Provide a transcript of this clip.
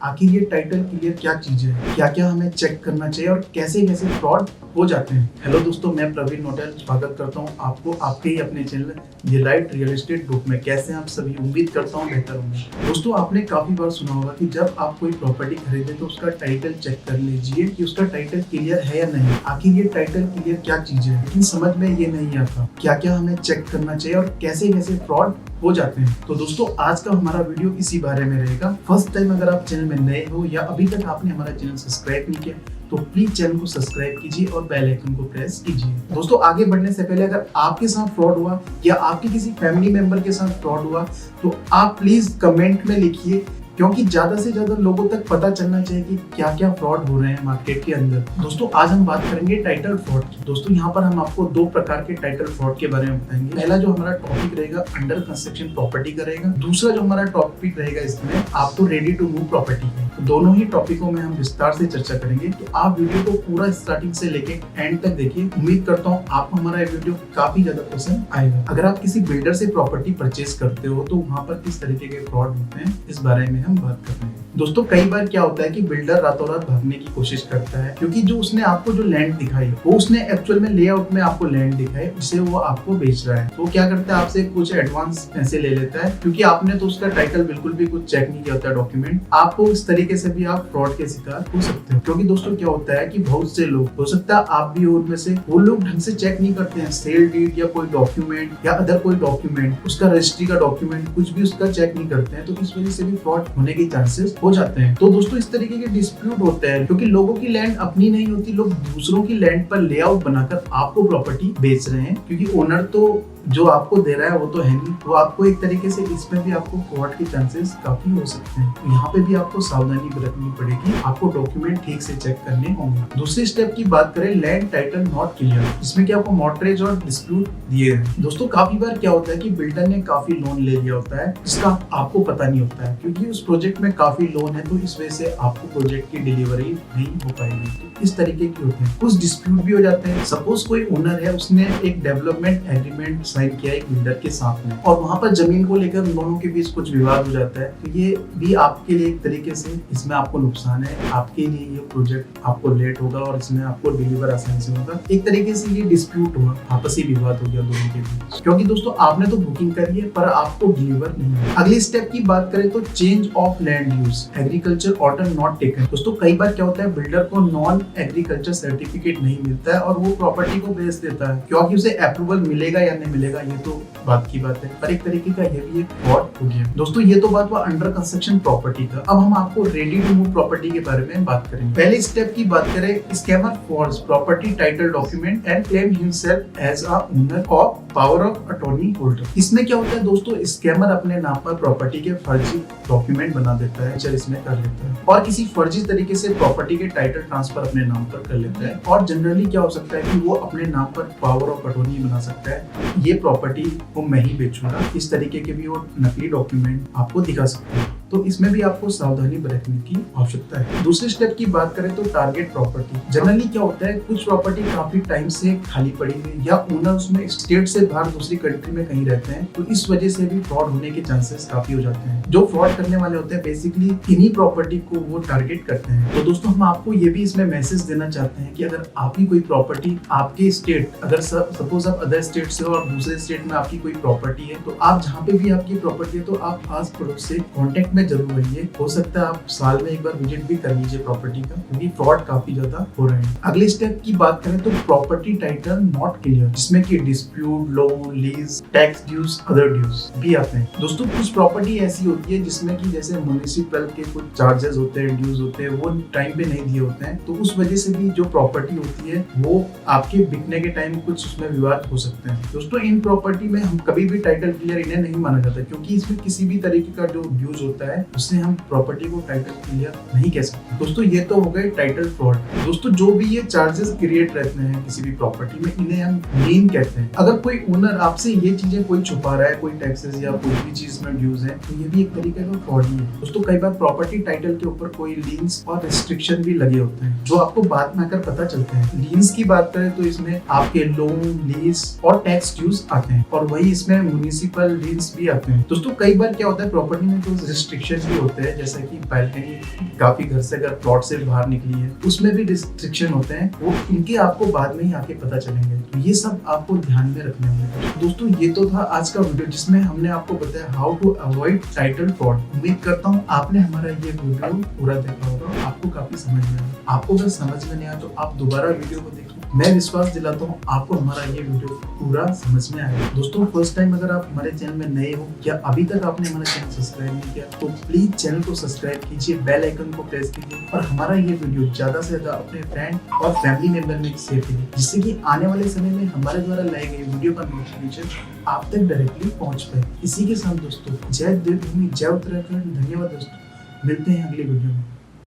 आखिर ये title clear क्या चीज है, क्या क्या हमें चेक करना चाहिए और कैसे कैसे फ्रॉड हो जाते हैं। हेलो दोस्तों, मैं प्रवीण नोटेल स्वागत करता हूं आपको आपके ही अपने channel the right real estate group में। कैसे हैं आप सभी? उम्मीद करता हूं बेहतर होंगे। दोस्तों, आपने काफी बार सुना होगा कि जब आप कोई प्रॉपर्टी खरीदे तो उसका टाइटल चेक कर लीजिए कि उसका टाइटल क्लियर है या नहीं। आखिर ये टाइटल क्लियर क्या चीज है, लेकिन समझ में ये नहीं आता क्या क्या हमें चेक करना चाहिए और कैसे कैसे फ्रॉड हो जाते हैं। तो दोस्तों, आज का हमारा वीडियो इसी बारे में रहेगा। फर्स्ट टाइम अगर आप चैनल में नए हो या अभी तक आपने हमारा चैनल सब्सक्राइब नहीं किया तो प्लीज चैनल को सब्सक्राइब कीजिए और बेल आइकन को प्रेस कीजिए। दोस्तों, आगे बढ़ने से पहले अगर आपके साथ फ्रॉड हुआ या आपके किसी फैमिली मेंबर के साथ फ्रॉड हुआ तो आप प्लीज कमेंट में लिखिए, क्योंकि ज्यादा से ज्यादा लोगों तक पता चलना चाहिए कि क्या क्या फ्रॉड हो रहे हैं मार्केट के अंदर। दोस्तों, आज हम बात करेंगे टाइटल फ्रॉड की। दोस्तों, यहाँ पर हम आपको दो प्रकार के टाइटल फ्रॉड के बारे में बताएंगे। पहला जो हमारा टॉपिक रहेगा अंडर कंस्ट्रक्शन प्रॉपर्टी का रहेगा। दूसरा जो हमारा टॉपिक रहेगा इसमें आपको रेडी टू मूव प्रॉपर्टी है। तो दोनों ही टॉपिकों में हम विस्तार से चर्चा करेंगे, तो आप वीडियो को पूरा स्टार्टिंग से लेके एंड तक देखिए। उम्मीद करता हूँ आपको हमारा वीडियो काफी ज्यादा पसंद आएगा। अगर आप किसी बिल्डर से प्रॉपर्टी परचेज करते हो तो वहाँ पर किस तरीके के फ्रॉड होते हैं इस बारे में हम बात कर रहे हैं। दोस्तों, कई बार क्या होता है कि बिल्डर रातों रात भागने की कोशिश करता है, क्योंकि जो उसने आपको जो लैंड दिखाई वो उसने एक्चुअल में लेआउट में आपको लैंड दिखाई, उसे वो आपको बेच रहा है। तो क्या करता है, आपसे कुछ एडवांस पैसे ले लेता है, क्योंकि आपने तो उसका टाइटल बिल्कुल भी कुछ चेक नहीं किया होता डॉक्यूमेंट। आपको इस तरीके से भी आप फ्रॉड के शिकार हो सकते हो, क्योंकि दोस्तों क्या होता है कि बहुत से लोग, हो सकता है आप भी हो उनमें से, वो लोग ढंग से चेक नहीं करते हैं सेल डीड या कोई डॉक्यूमेंट या अदर कोई डॉक्यूमेंट, उसका रजिस्ट्री का डॉक्यूमेंट कुछ भी उसका चेक नहीं करते हैं। तो इस वजह से भी फ्रॉड होने के चांसेस हो जाते हैं। तो दोस्तों, इस तरीके के डिस्प्यूट होते हैं, क्योंकि लोगों की लैंड अपनी नहीं होती, लोग दूसरों की लैंड पर लेआउट बनाकर आपको प्रॉपर्टी बेच रहे हैं, क्योंकि ओनर तो जो आपको दे रहा है वो तो है नहीं। तो आपको एक तरीके से इसमें भी आपको फ्रॉड के चांसेस काफी हो सकते हैं। तो यहाँ पे भी आपको सावधानी बरतनी पड़ेगी, आपको डॉक्यूमेंट ठीक से चेक करने होंगे। दूसरी स्टेप की बात करें, लैंड टाइटल नॉट क्लियर, इसमें क्या आपको मॉर्टगेज और डिस्प्यूट दिए हैं। दोस्तों, काफी बार क्या होता है कि बिल्डर ने काफी लोन ले लिया होता है, इसका आपको पता नहीं होता है, क्योंकि उस प्रोजेक्ट में काफी लोन है, तो इस वजह से आपको प्रोजेक्ट की डिलीवरी नहीं हो पाएगी। तो इस तरीके के होते हैं। कुछ डिस्प्यूट भी हो जाते हैं। सपोज कोई ओनर है, उसने एक डेवलपमेंट एग्रीमेंट साइन किया एक बिल्डर के साथ में, और वहां पर जमीन को लेकर दोनों के बीच कुछ विवाद हो जाता है। तो ये भी आपके लिए एक तरीके से इसमें आपको नुकसान है, आपके लिए ये प्रोजेक्ट आपको लेट होगा और इसमें आपको डिलीवर आसानी से होगा। एक तरीके से ये डिस्प्यूट हुआ, आपसी विवाद हो गया दोनों के बीच, क्योंकि दोस्तों आपने तो बुकिंग करी है पर आपको डिलीवर नहीं है। अगली स्टेप की बात करें तो change of land use, agriculture order not taken. दोस्तों, कई बार क्या होता है, बिल्डर को नॉन एग्रीकल्चर सर्टिफिकेट नहीं मिलता है और वो प्रॉपर्टी को बेच देता है, क्योंकि उसे अप्रूवल मिलेगा या नहीं मिलेगा ये तो बात की बात है, पर एक तरीके का ये भी एक फ्रॉड हो गया। दोस्तों, ये तो बात हुआ अंडर कंस्ट्रक्शन प्रॉपर्टी का। अब हम आपको रेडी टू मूव प्रॉपर्टी के बारे में बात करेंगे। पहले स्टेप की बात करें, scammer forge property title document and claim himself as a owner of power of attorney holder. इसमें क्या होता है दोस्तों, स्कैमर अपने नाम पर प्रॉपर्टी के फर्जी डॉक्यूमेंट बना देता है, चल इसमें कर लेता है, और किसी फर्जी तरीके से प्रॉपर्टी के टाइटल ट्रांसफर अपने नाम पर कर लेता है। और जनरली क्या हो सकता है कि वो अपने नाम पर पावर ऑफ अटॉर्नी बना सकता है, ये प्रॉपर्टी को मैं ही बेचूंगा, इस तरीके के भी वो नकली डॉक्यूमेंट आपको दिखा सकते हैं। तो इसमें भी आपको सावधानी बरतने की आवश्यकता है। दूसरे स्टेप की बात करें तो टारगेट प्रॉपर्टी। जनरली क्या होता है, कुछ प्रॉपर्टी काफी टाइम से खाली पड़ी हुई या ओनर उसमें स्टेट से बाहर दूसरी कंट्री में कहीं रहते हैं, तो इस वजह से भी फ्रॉड होने के चांसेस काफी हो जाते हैं। जो फ्रॉड करने वाले होते हैं बेसिकली इन्हीं प्रॉपर्टी को वो टारगेट करते हैं। तो दोस्तों, हम आपको ये भी इसमें मैसेज देना चाहते हैं कि अगर आपकी कोई प्रॉपर्टी आपके स्टेट, अगर सपोज आप अदर स्टेट से हो और दूसरे स्टेट में आपकी कोई प्रॉपर्टी है, तो आप जहाँ पे भी आपकी प्रॉपर्टी है तो आप आस पड़ोस से कॉन्टेक्ट में जरूर रहिए। हो सकता है आप साल में एक बार विजिट भी कर लीजिए प्रॉपर्टी का, क्योंकि फ्रॉड काफी ज्यादा हो रहे हैं। अगले स्टेप की बात करें तो प्रॉपर्टी टाइटल नॉट क्लियर, जिसमें कि dispute, loan, lease, tax dues, other dues भी आते हैं। दोस्तों, कुछ प्रॉपर्टी ऐसी होती है जिसमें कि जैसे म्युनिसिपल के कुछ चार्जेस होते हैं, ड्यूज होते हैं, वो टाइम पे नहीं दिए होते हैं, तो उस वजह से भी जो प्रॉपर्टी होती है वो आपके बिकने के टाइम कुछ उसमें विवाद हो सकते हैं। दोस्तों, इन प्रॉपर्टी में हम कभी भी टाइटल क्लियर इन्हें नहीं माना जाता, क्योंकि इसमें किसी भी तरीके का जो ड्यूज होता है उससे हम प्रॉपर्टी को टाइटल क्लियर नहीं कह सकते। दोस्तों, ये तो हो गए टाइटल फ्रॉड। दोस्तों, जो भी ये चार्जेस क्रिएट रहते हैं किसी भी प्रॉपर्टी में, इन्हें हम लीन कहते हैं। अगर कोई ओनर आपसे ये चीजें कोई छुपा रहा है, कोई टैक्सेस या कोई भी चीज में ड्यूज है, तो ये भी एक तरीके का फ्रॉड ही है। दोस्तों, कई बार प्रॉपर्टी टाइटल के ऊपर कोई लीन्स और रिस्ट्रिक्शन भी लगे होते हैं, जो आपको बाद में आकर पता चलते हैं। लीन्स की बात करें तो इसमें आपके लोन, लीज और टैक्स ड्यूज आते हैं, और वही इसमें म्युनिसिपल लीन्स भी आते हैं। दोस्तों, कई बार क्या होता है, प्रॉपर्टी में जो रिस्ट्रिक्शन भी होते हैं, जैसे कि बैल्कनी काफी घर से अगर प्लॉट से बाहर निकली है उसमें भी रिस्ट्रिक्शन होते हैं, वो इनके आपको बाद में ही आके पता चलेंगे। तो ये सब आपको ध्यान में रखने होंगे। दोस्तों ये तो था आज का वीडियो जिसमें हमने आपको बताया how to avoid title fraud. उम्मीद करता हूँ आपने हमारा ये वीडियो पूरा देखा होगा, आपको काफी समझ में आया। आपको अगर समझ में नहीं आया तो आप दोबारा वीडियो को देखिए। मैं विश्वास दिलाता हूँ आपको हमारा ये वीडियो पूरा समझ में आएगा। दोस्तों फर्स्ट टाइम अगर आप हमारे चैनल में नए हो या अभी तक आपने हमारा चैनल सब्सक्राइब नहीं किया तो प्लीज चैनल को सब्सक्राइब कीजिए, बेल आइकन को प्रेस कीजिए और हमारा ये वीडियो ज्यादा से ज्यादा अपने फ्रेंड और फैमिली मेंबर में शेयर कीजिए, जिससे कि आने वाले समय में हमारे द्वारा लाई गई वीडियो का नोटिफिकेशन आप तक डायरेक्टली पहुंच पाए। इसी के साथ दोस्तों जय देवभूमि, जय उत्तराखंड। धन्यवाद दोस्तों, मिलते हैं अगली वीडियो में।